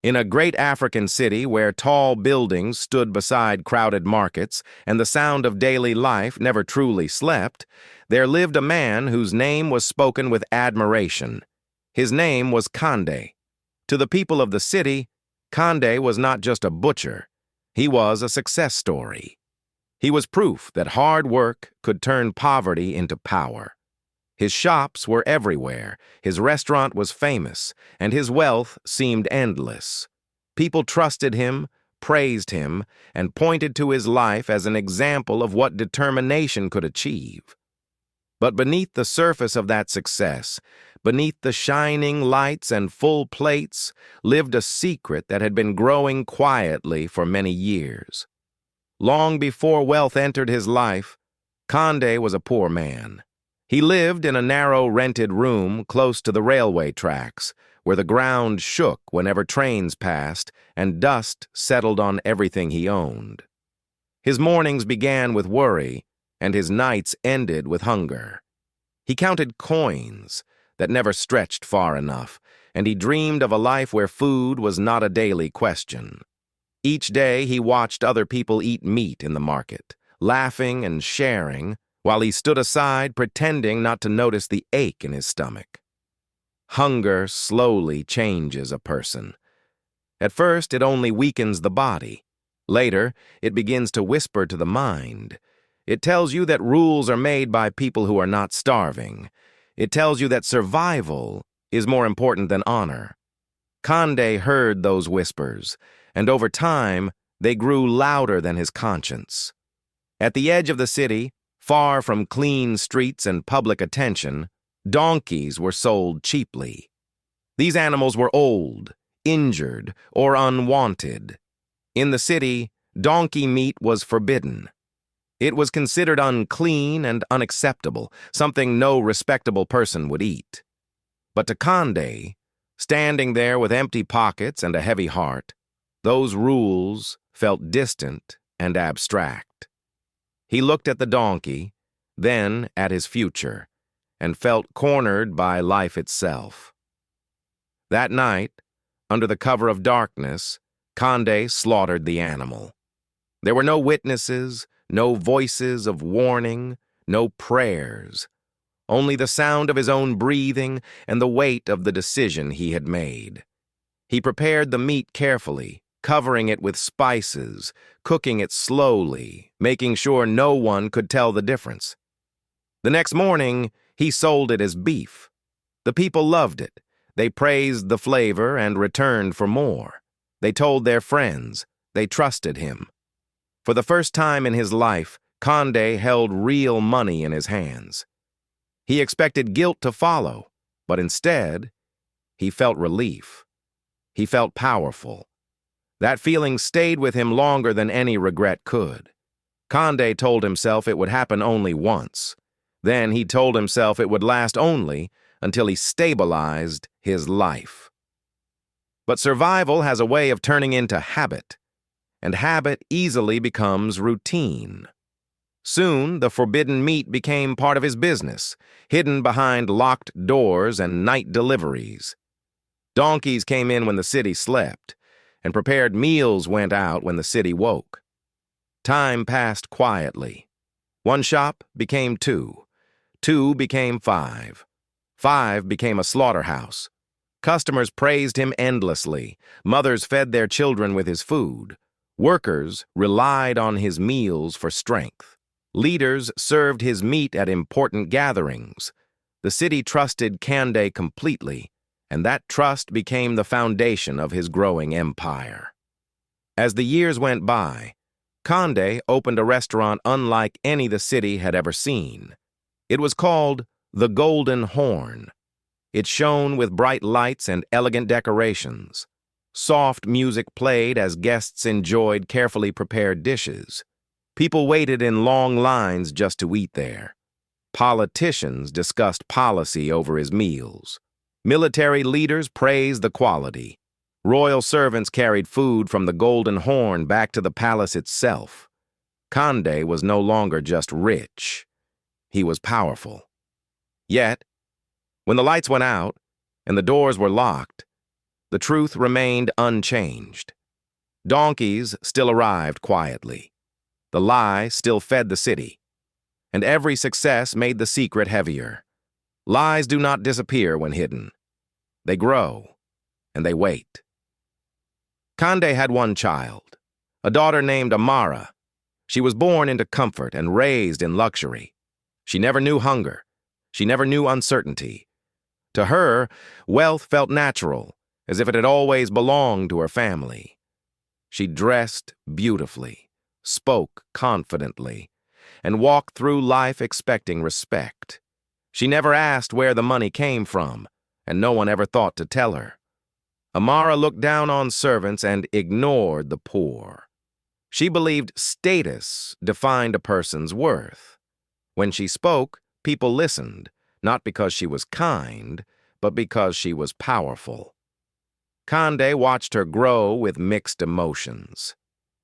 In a great African city where tall buildings stood beside crowded markets and the sound of daily life never truly slept, there lived a man whose name was spoken with admiration. His name was Kande. To the people of the city, Kande was not just a butcher. He was a success story. He was proof that hard work could turn poverty into power. His shops were everywhere, his restaurant was famous, and his wealth seemed endless. People trusted him, praised him, and pointed to his life as an example of what determination could achieve. But beneath the surface of that success, beneath the shining lights and full plates, lived a secret that had been growing quietly for many years. Long before wealth entered his life, Kande was a poor man. He lived in a narrow rented room close to the railway tracks, where the ground shook whenever trains passed and dust settled on everything he owned. His mornings began with worry, and his nights ended with hunger. He counted coins that never stretched far enough, and he dreamed of a life where food was not a daily question. Each day he watched other people eat meat in the market, laughing and sharing, while he stood aside pretending not to notice the ache in his stomach. Hunger slowly changes a person. At first, it only weakens the body. Later, it begins to whisper to the mind. It tells you that rules are made by people who are not starving. It tells you that survival is more important than honor. Kande heard those whispers, and over time, they grew louder than his conscience. At the edge of the city, far from clean streets and public attention, donkeys were sold cheaply. These animals were old, injured, or unwanted. In the city, donkey meat was forbidden. It was considered unclean and unacceptable, something no respectable person would eat. But to Kande, standing there with empty pockets and a heavy heart, those rules felt distant and abstract. He looked at the donkey, then at his future, and felt cornered by life itself. That night, under the cover of darkness, Kande slaughtered the animal. There were no witnesses, no voices of warning, no prayers, only the sound of his own breathing and the weight of the decision he had made. He prepared the meat carefully, covering it with spices, cooking it slowly, making sure no one could tell the difference. The next morning, he sold it as beef. The people loved it. They praised the flavor and returned for more. They told their friends. They trusted him. For the first time in his life, Kande held real money in his hands. He expected guilt to follow, but instead, he felt relief. He felt powerful. That feeling stayed with him longer than any regret could. Kande told himself it would happen only once. Then he told himself it would last only until he stabilized his life. But survival has a way of turning into habit, and habit easily becomes routine. Soon, the forbidden meat became part of his business, hidden behind locked doors and night deliveries. Donkeys came in when the city slept, and prepared meals went out when the city woke. Time passed quietly. One shop became two. Two became five. Five became a slaughterhouse. Customers praised him endlessly. Mothers fed their children with his food. Workers relied on his meals for strength. Leaders served his meat at important gatherings. The city trusted Kande completely, and that trust became the foundation of his growing empire. As the years went by, Kande opened a restaurant unlike any the city had ever seen. It was called the Golden Horn. It shone with bright lights and elegant decorations. Soft music played as guests enjoyed carefully prepared dishes. People waited in long lines just to eat there. Politicians discussed policy over his meals. Military leaders praised the quality. Royal servants carried food from the Golden Horn back to the palace itself. Kande was no longer just rich. He was powerful. Yet, when the lights went out and the doors were locked, The truth remained unchanged. Donkeys still arrived quietly. The lie still fed the city. And every success made the secret heavier. Lies do not disappear when hidden. They grow, and they wait. Kande had one child, a daughter named Amara. She was born into comfort and raised in luxury. She never knew hunger. She never knew uncertainty. To her, wealth felt natural, as if it had always belonged to her family. She dressed beautifully, spoke confidently, and walked through life expecting respect. She never asked where the money came from, and no one ever thought to tell her. Amara looked down on servants and ignored the poor. She believed status defined a person's worth. When she spoke, people listened, not because she was kind, but because she was powerful. Kande watched her grow with mixed emotions.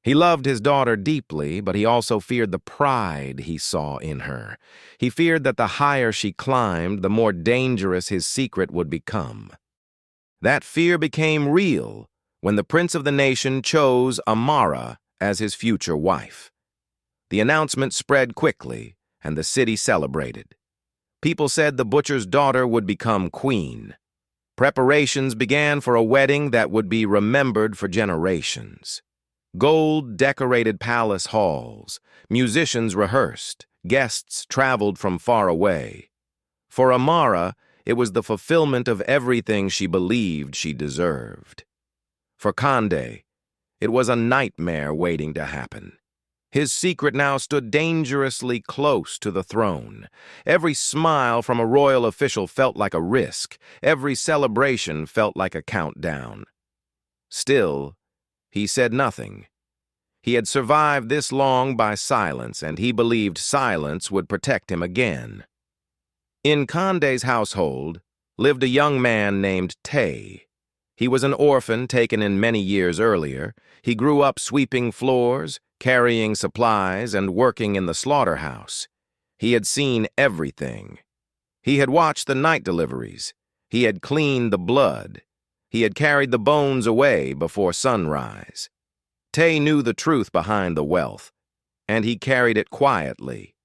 He loved his daughter deeply, but he also feared the pride he saw in her. He feared that the higher she climbed, the more dangerous his secret would become. That fear became real when the prince of the nation chose Amara as his future wife. The announcement spread quickly, and the city celebrated. People said the butcher's daughter would become queen. Preparations began for a wedding that would be remembered for generations. Gold-decorated palace halls, musicians rehearsed, guests traveled from far away. For Amara, it was the fulfillment of everything she believed she deserved. For Kande, it was a nightmare waiting to happen. His secret now stood dangerously close to the throne. Every smile from a royal official felt like a risk. Every celebration felt like a countdown. Still, he said nothing. He had survived this long by silence, and he believed silence would protect him again. In Kande's household lived a young man named Tay. He was an orphan taken in many years earlier. He grew up sweeping floors, carrying supplies, and working in the slaughterhouse. He had seen everything. He had watched the night deliveries. He had cleaned the blood. He had carried the bones away before sunrise. Tay knew the truth behind the wealth, and he carried it quietly.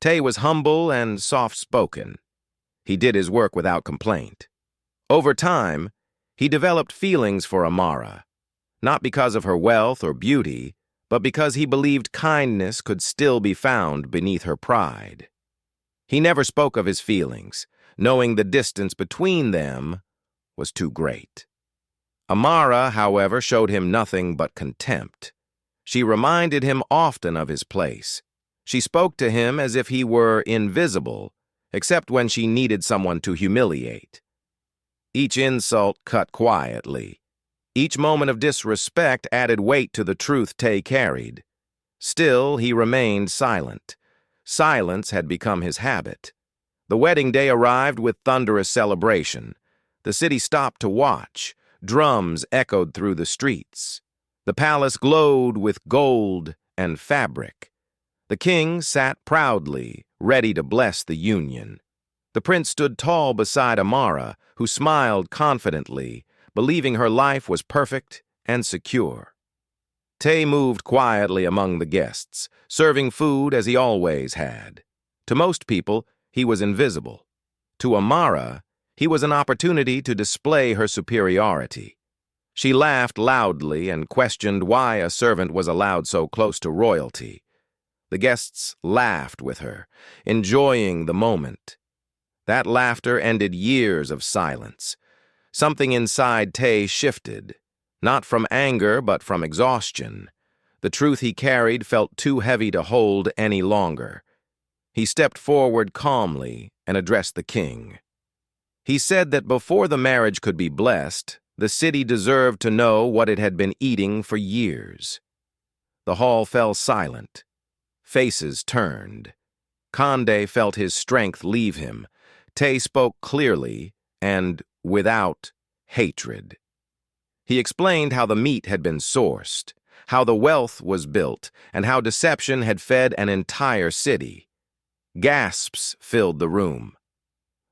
Tay was humble and soft-spoken. He did his work without complaint. Over time, he developed feelings for Amara, not because of her wealth or beauty, but because he believed kindness could still be found beneath her pride. He never spoke of his feelings, knowing the distance between them was too great. Amara, however, showed him nothing but contempt. She reminded him often of his place. She spoke to him as if he were invisible, except when she needed someone to humiliate. Each insult cut quietly. Each moment of disrespect added weight to the truth Tay carried. Still, he remained silent. Silence had become his habit. The wedding day arrived with thunderous celebration. The city stopped to watch. Drums echoed through the streets. The palace glowed with gold and fabric. The king sat proudly, ready to bless the union. The prince stood tall beside Amara, who smiled confidently, believing her life was perfect and secure. Tay moved quietly among the guests, serving food as he always had. To most people, he was invisible. To Amara, he was an opportunity to display her superiority. She laughed loudly and questioned why a servant was allowed so close to royalty. The guests laughed with her, enjoying the moment. That laughter ended years of silence. Something inside Tay shifted, not from anger but from exhaustion. The truth he carried felt too heavy to hold any longer. He stepped forward calmly and addressed the king. He said that before the marriage could be blessed, the city deserved to know what it had been eating for years. The hall fell silent. Faces turned. Kande felt his strength leave him. Tay spoke clearly and without hatred. He explained how the meat had been sourced, how the wealth was built, and how deception had fed an entire city. Gasps filled the room.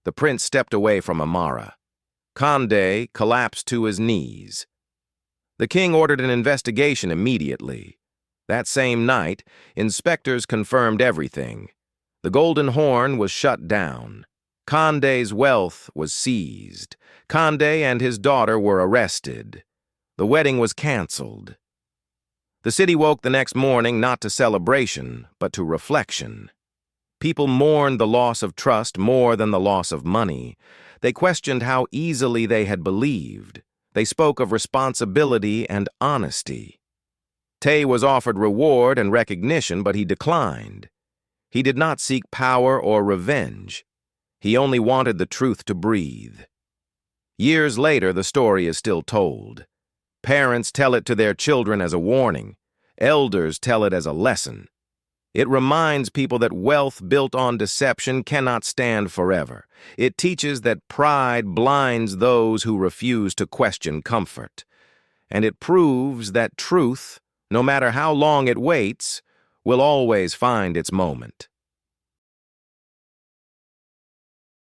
The prince stepped away from Amara. Kande collapsed to his knees. The king ordered an investigation immediately. That same night, inspectors confirmed everything. The Golden Horn was shut down. Kande's wealth was seized. Kande and his daughter were arrested. The wedding was canceled. The city woke the next morning not to celebration, but to reflection. People mourned the loss of trust more than the loss of money. They questioned how easily they had believed. They spoke of responsibility and honesty. Tay was offered reward and recognition, but he declined. He did not seek power or revenge. He only wanted the truth to breathe. Years later, the story is still told. Parents tell it to their children as a warning. Elders tell it as a lesson. It reminds people that wealth built on deception cannot stand forever. It teaches that pride blinds those who refuse to question comfort. And it proves that truth, no matter how long it waits, will always find its moment.